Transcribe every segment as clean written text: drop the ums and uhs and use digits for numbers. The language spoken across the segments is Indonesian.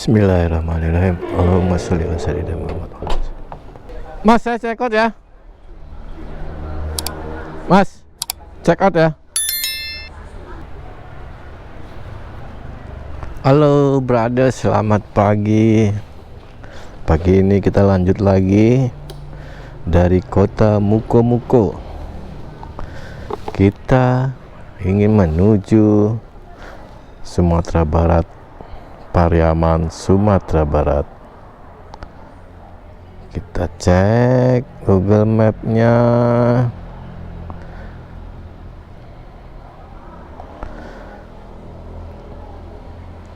Bismillahirrahmanirrahim. Allahumma sholli ala sayyidina Muhammad. Mas, saya check out ya. Mas, check out ya. Halo brother, selamat pagi. Pagi ini kita lanjut lagi dari kota Muko-Muko. Kita ingin menuju Sumatera Barat, Pariaman, Sumatera Barat. Kita cek Google Map-nya.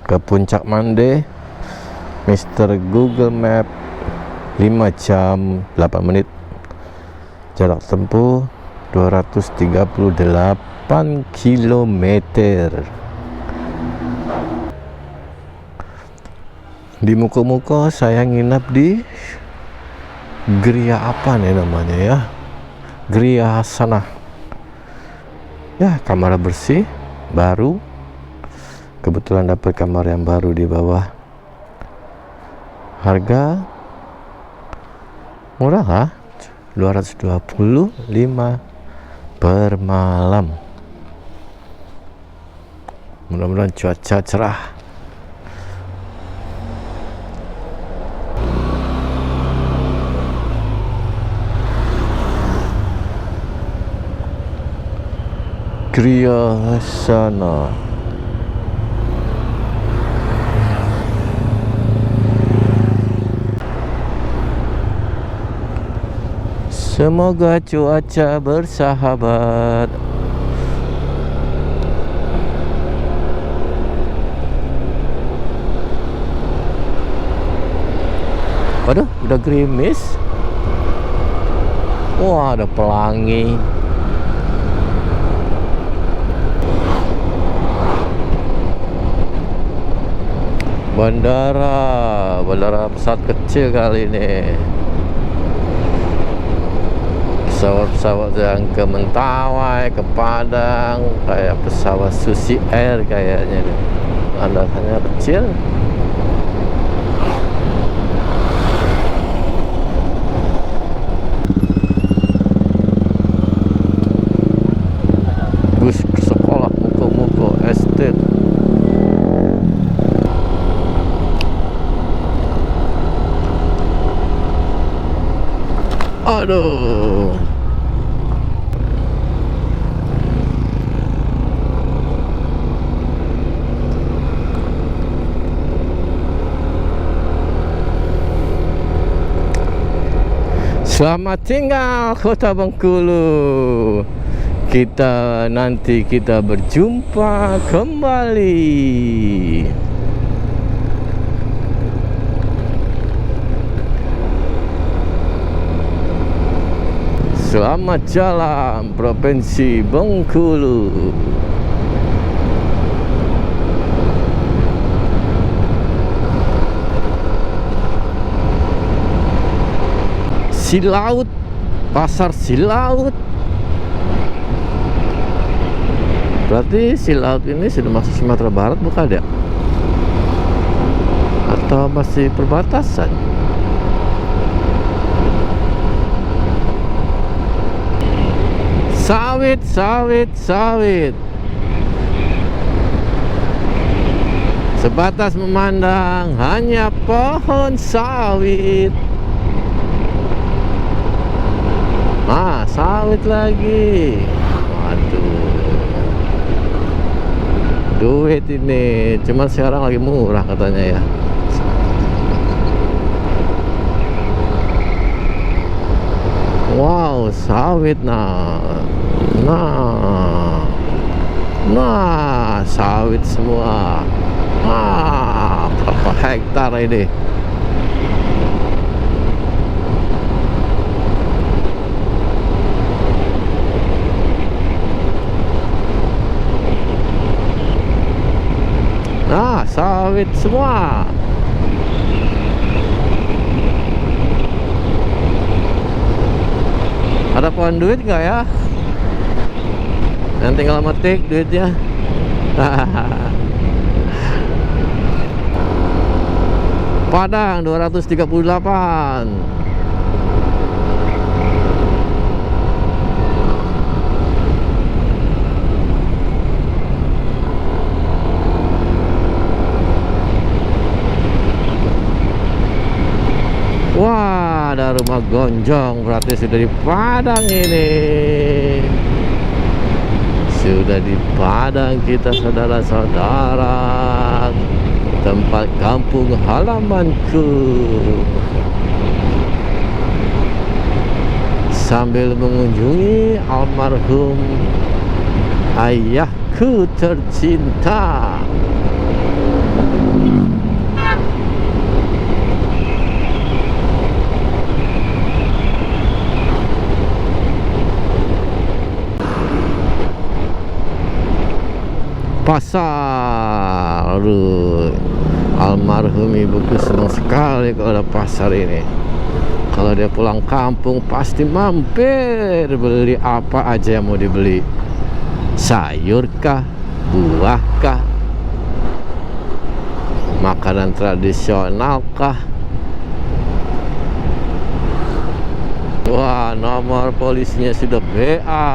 Ke Puncak Mande, Mr. Google Map 5 jam 8 menit, jarak tempuh 238 km. Di Muko-Muko saya nginap di Gria apa nih namanya ya, Gria Hasanah ya. Kamar bersih, baru. Kebetulan dapat kamar yang baru di bawah. Harga murah lah, 225 per malam. Mudah-mudahan cuaca cerah. Gria Hasanah. Semoga cuaca bersahabat. Waduh, udah gerimis. Wah, ada pelangi. Bandara pesawat kecil kali ini. Pesawat-pesawat yang ke Mentawai, ke Padang, kayak pesawat Susi Air kayaknya. Landasannya kecil. Bus sekolah Muko-Muko Estate. Aduh. Selamat tinggal Kota Bengkulu. Nanti kita berjumpa kembali. Selamat jalan Provinsi Bengkulu. Silaut, Pasar Silaut. Berarti Silaut ini sudah masuk Sumatera Barat bukan ya? Atau masih perbatasan? Sawit, sawit, sawit. Sebatas memandang hanya pohon sawit. Ah, sawit lagi. Waduh. Duit ini. Cuman sekarang lagi murah katanya ya. Wow, sawit nah, sawit semua. Berapa hektar ini? Sawit semua. Ada pohon duit nggak ya? Yang tinggal metik duitnya. Padang 238. Wah, ada rumah gonjong, berarti sudah di Padang ini. Sudah di Padang kita, saudara-saudara. Tempat kampung halamanku. Sambil mengunjungi almarhum ayahku tercinta. Pasar. Aduh, almarhum ibuku senang sekali kalau ada pasar ini. Kalau dia pulang kampung pasti mampir beli apa aja yang mau dibeli. Sayur kah, buah kah, makanan tradisional kah. Wah, nomor polisinya sudah BA.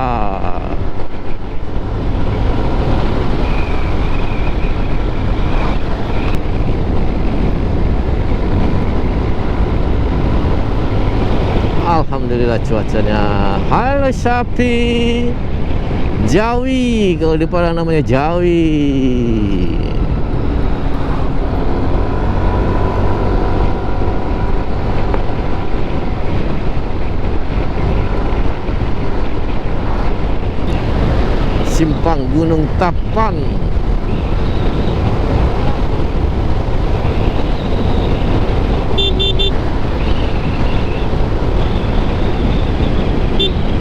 Alhamdulillah cuacanya. Halo Sapi. Jawi, kalau di Padang namanya Jawi. Simpang Gunung Tapan.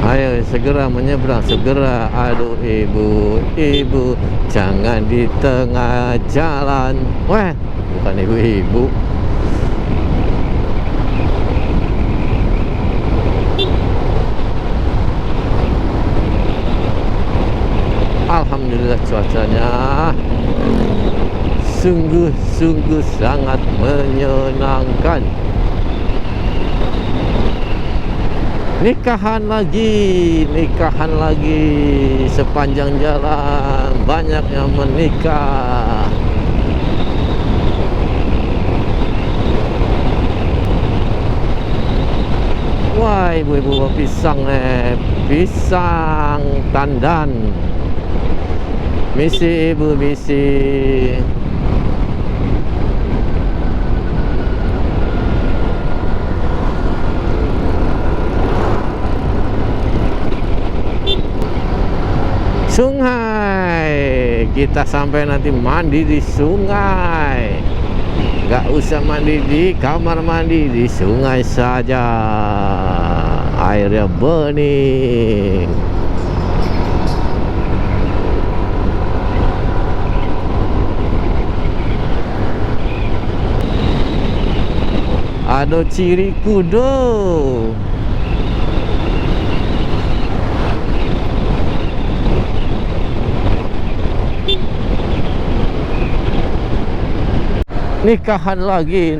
Ayo segera menyeberang, segera. Aduh ibu, ibu jangan di tengah jalan. Weh, bukan ibu-ibu. Alhamdulillah cuacanya sungguh-sungguh sangat menyenangkan. Nikahan lagi sepanjang jalan, banyak yang menikah. Wah, ibu-ibu bawa pisang nih, pisang tandan. Misi ibu, misi. Sungai, kita sampai nanti mandi di sungai. Gak usah mandi di kamar mandi, di sungai saja. Airnya bening. Ada ciri kudo. Nikahan lagi.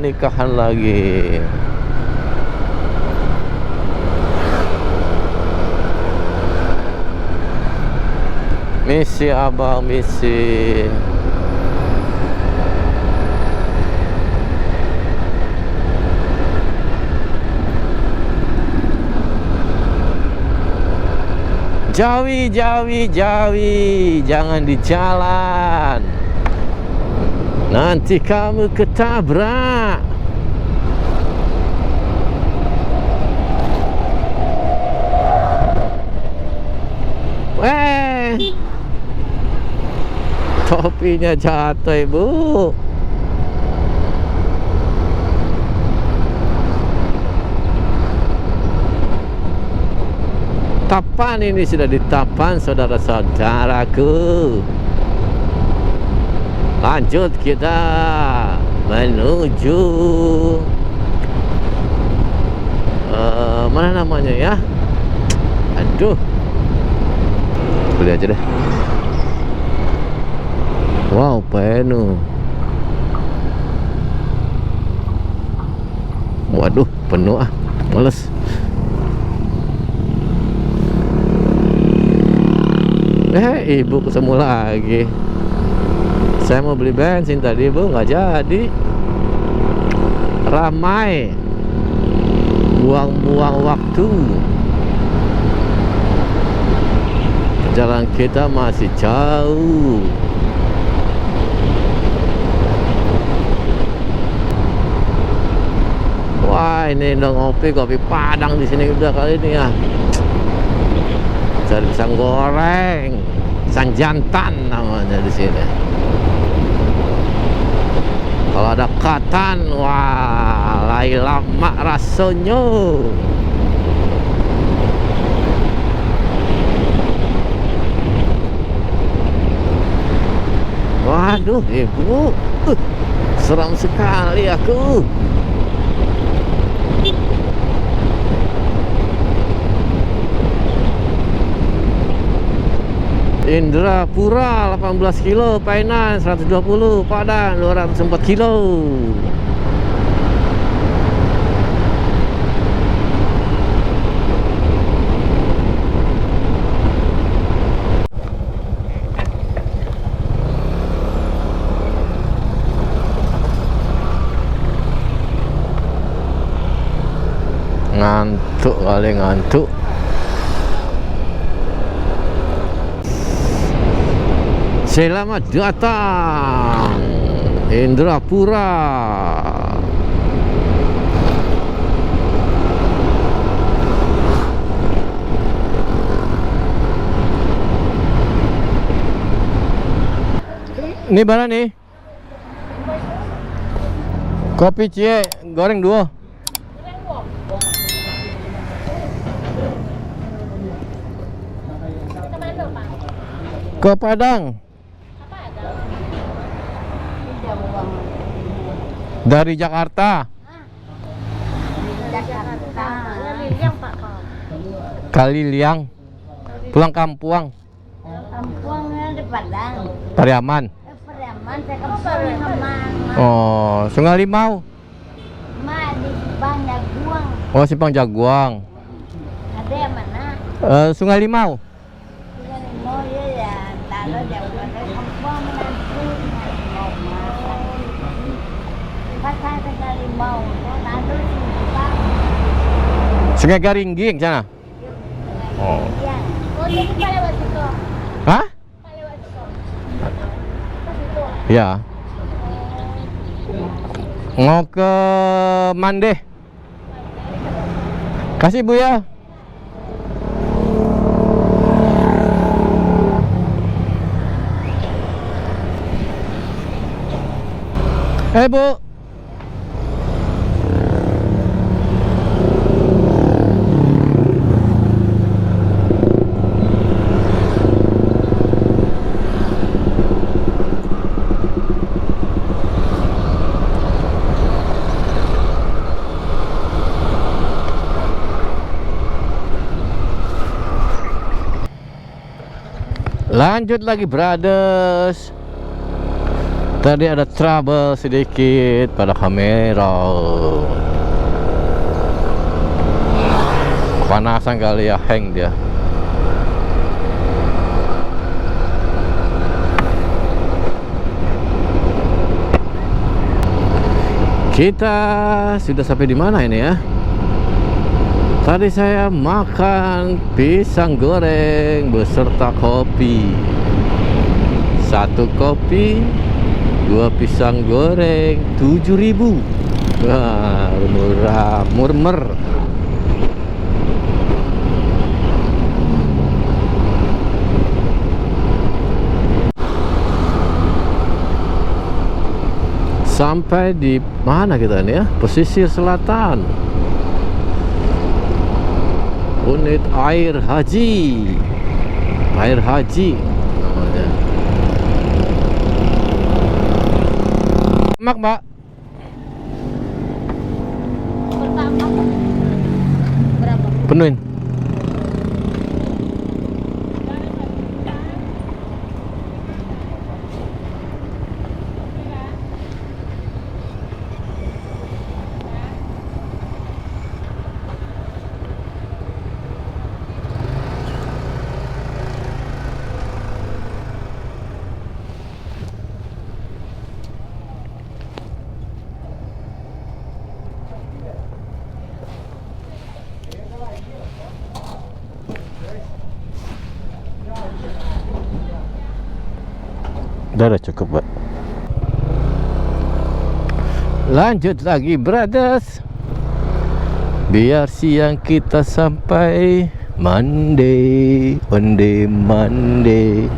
Misi abang, misi. Jawi, jangan di jalan. Nanti kamu ketabrak. Topinya jatuh ibu. Tapan ini sudah di Tapan, saudara-saudaraku. Lanjut kita menuju mana namanya ya? Aduh, beli aja deh. Wow, penuh. Waduh, penuh ah, males. Ibu ketemu lagi. Saya mau beli bensin tadi, Bu, nggak jadi. Ramai, buang-buang waktu. Jalan kita masih jauh. Wah, ini udah ngopi, kopi Padang di sini udah kali ini ya. Cari pisang goreng, pisang jantan namanya di sini. Kalau ada katan, wah, lain lama rasanya. Waduh, ibu, seram sekali aku. Indrapura 18 kilo, Painan 120, Padang 204 kilo. Ngantuk kali, ngantuk. Selamat datang Indrapura. Ini mana nih? Kopi cie goreng 2. Ke Padang. Dari Jakarta. Kaliliang. Pulang kampung. Kampungnya di Padang. Pariaman. Pariaman, saya kampung Hamang. Oh, Sungai Limau. Ma di Simpang Jaguang. Oh, Simpang Jaguang. Ada yang mana? Sungai Limau. Sungai Limau ya, taruh jauh dari kampung menantu. Pasar Sungai Limau, taruh di Simpang. Sungai Garingging sana. Oh. Oh, jadi pada lewat situ. Hah? Pada lewat situ. Ya. Mau ke Mandeh. Kasih Bu ya. Bu. Lanjut lagi, brothers. Tadi ada trouble sedikit pada kamera. Panasan kali ya, hang dia. Kita sudah sampai di mana ini ya? Tadi saya makan pisang goreng beserta kopi. 1 kopi, 2 pisang goreng, 7.000. Wah, murah, murmer. Sampai di mana kita ini ya? Pesisir selatan. Unit air haji namanya. Mbak Pertama berapa? penuhin. Udah cukup, Pak. Lanjut lagi, brothers. Biar siang kita sampai Monday, Monday, Monday.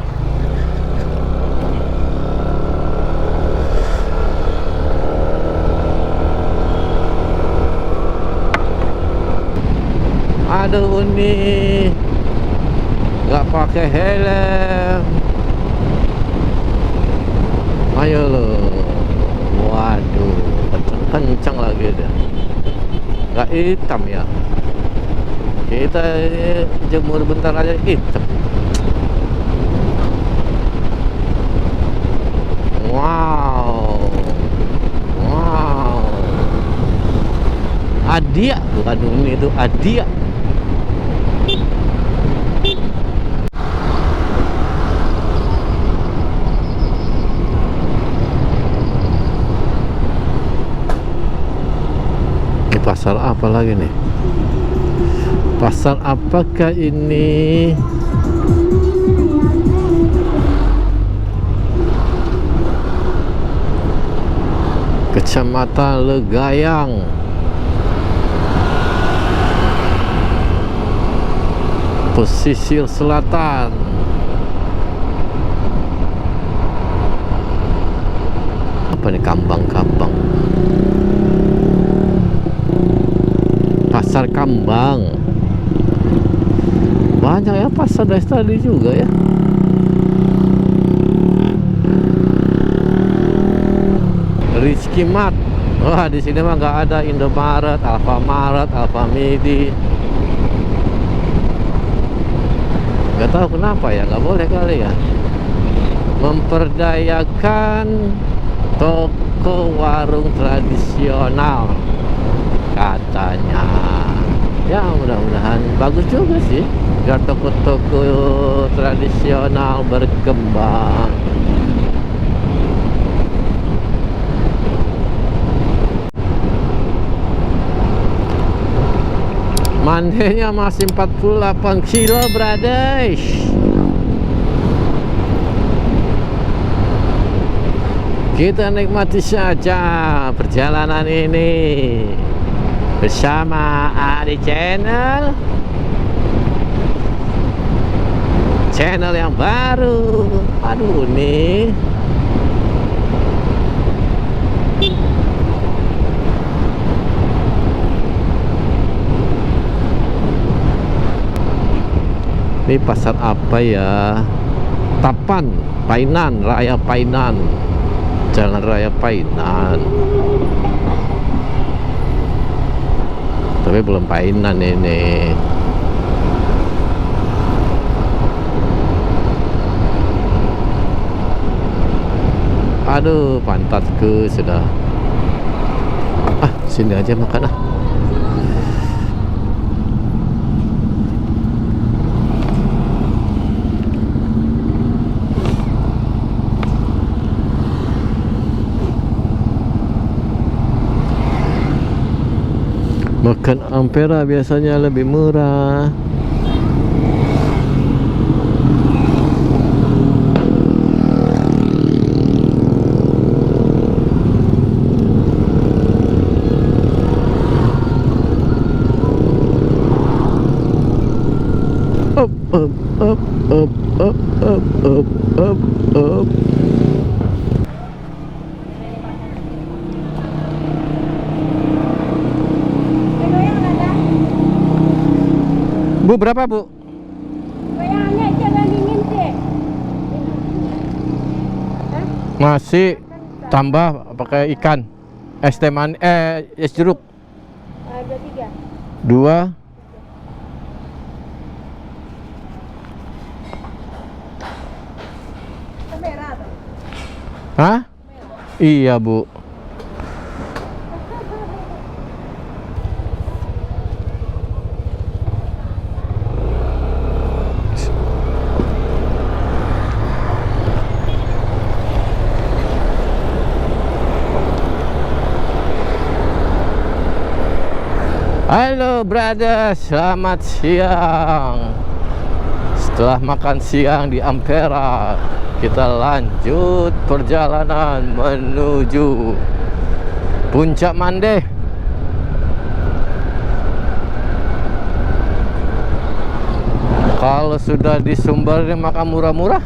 Aduh, ini nggak pakai helm. Ayo lo. Waduh, kencang lagi dia. Nggak hitam ya. Kita jemur bentar aja hitam. Wow. Wow. Adia, bukan Umi, itu Adia. Pasar apa lagi nih? Pasar apakah ini? Kecamatan Legayang. Pesisir Selatan. Apa nih, kambang-kambang? Pasar Kambang. Banyak ya pasar dari tadi juga ya. Rizky Mart. Wah, di sini mah nggak ada Indomaret, Alfamaret, Alfamidi. Nggak tahu kenapa ya, nggak boleh kali ya. Memperdayakan toko warung tradisional katanya. Ya, mudah-mudahan bagus juga sih, biar toko-toko tradisional berkembang. Mandenya masih 48 kilo, brothers. Kita nikmati saja perjalanan ini bersama Adi Channel, channel yang baru. Aduh, nih ini pasar apa ya? Tapan, Painan, Raya Painan, Jalan Raya Painan. Tapi belum Painan ini. Aduh, pantatku sudah. Sini aja makan ah. Makan Ampera biasanya lebih murah. Up, up, up, up, up, up, up, up, up. Bu, berapa, Bu? Goyangnya jangan dingin sih. Masih tambah pakai ikan. Es teh manis, es jeruk. 23. 2. Merah tuh. Hah? Iya, Bu. Halo brother, selamat siang. Setelah makan siang di Ampera, kita lanjut perjalanan menuju Puncak Mande. Kalau sudah di Sumbernya makan murah-murah.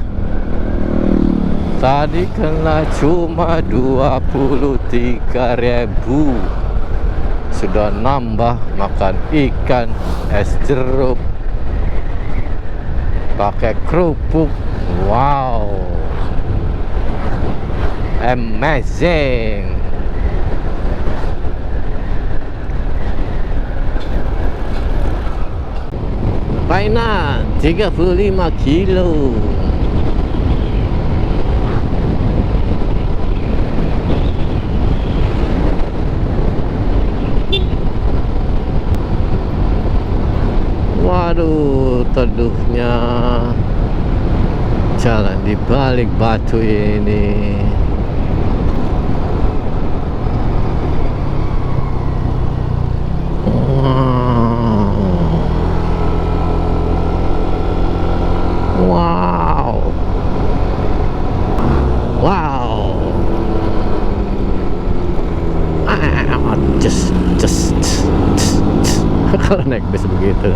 Tadi kena cuma 23.000. Sudah nambah makan ikan, es jeruk, pakai kerupuk. Wow, amazing. Painan 35 kilo. Waduh, teduhnya jalan di balik batu ini. Wow. Wow. Just kalau naik bis begitu.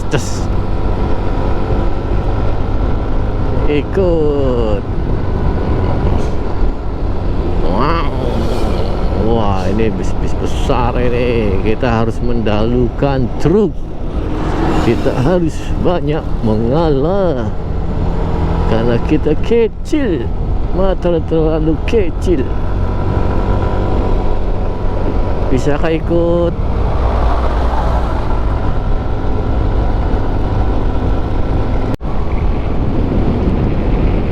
Just ikut. Wow. Wah, ini bis-bis besar ini. Kita harus mendahulukan truk. Kita harus banyak mengalah karena kita kecil, mata terlalu kecil. Bisakah ikut?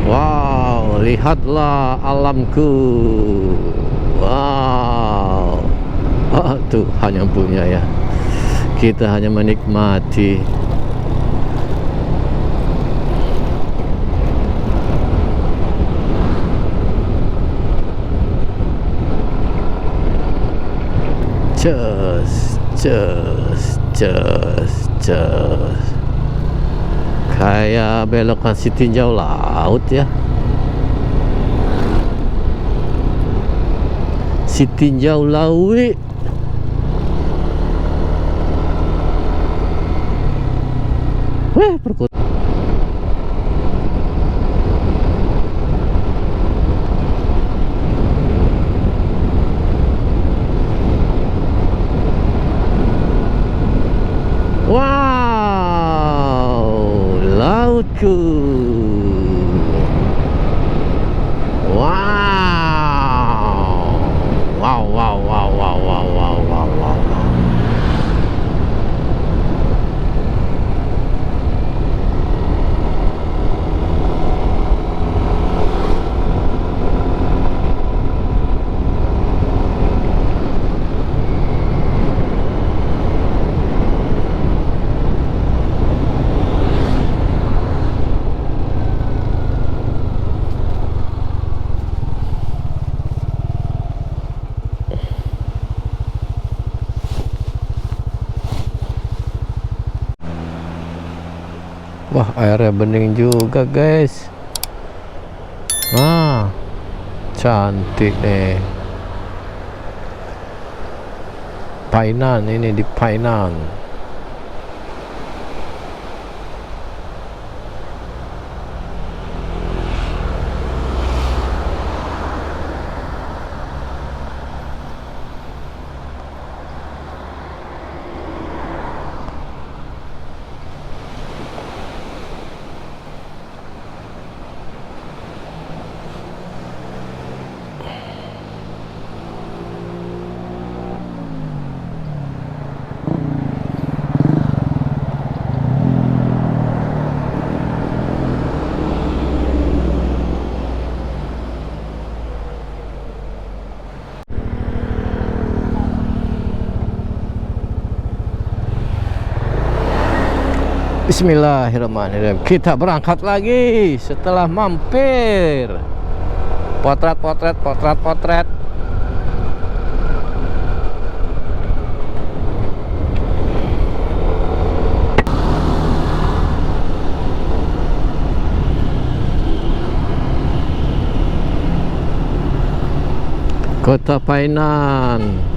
Wow, lihatlah alamku. Wow. Oh, Tuhan yang punya ya. Kita hanya menikmati. Just kayak belokan si tinjau laut ya. Si tinjau laut. Perkut. Wow, lautku. Wow. Wah, airnya bening juga guys. Cantik nih. Painan, ini di Painan. Bismillahirrahmanirrahim. Kita berangkat lagi setelah mampir. Potret. Kota Painan.